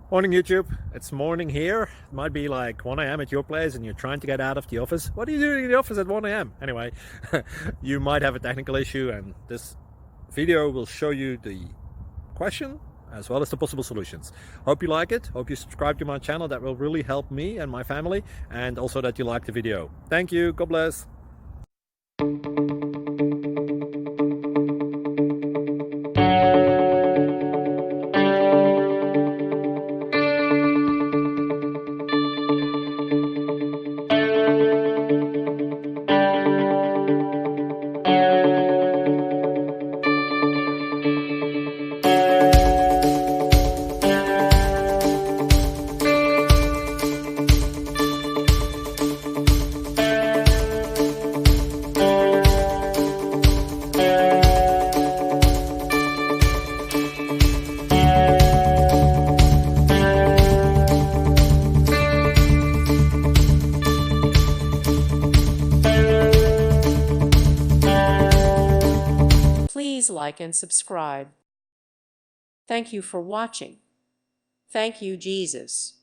Morning YouTube, it's morning here. It might be like 1 a.m. at your place and you're trying to get out of the office. What are you doing in the office at 1 a.m.? Anyway, you might have a technical issue and this video will show you the question as well as the possible solutions. Hope you like it, hope you subscribe to my channel. That will really help me and my family, and also that you like the video. Thank you, God bless. Please like and subscribe. Thank you for watching. Thank you, Jesus.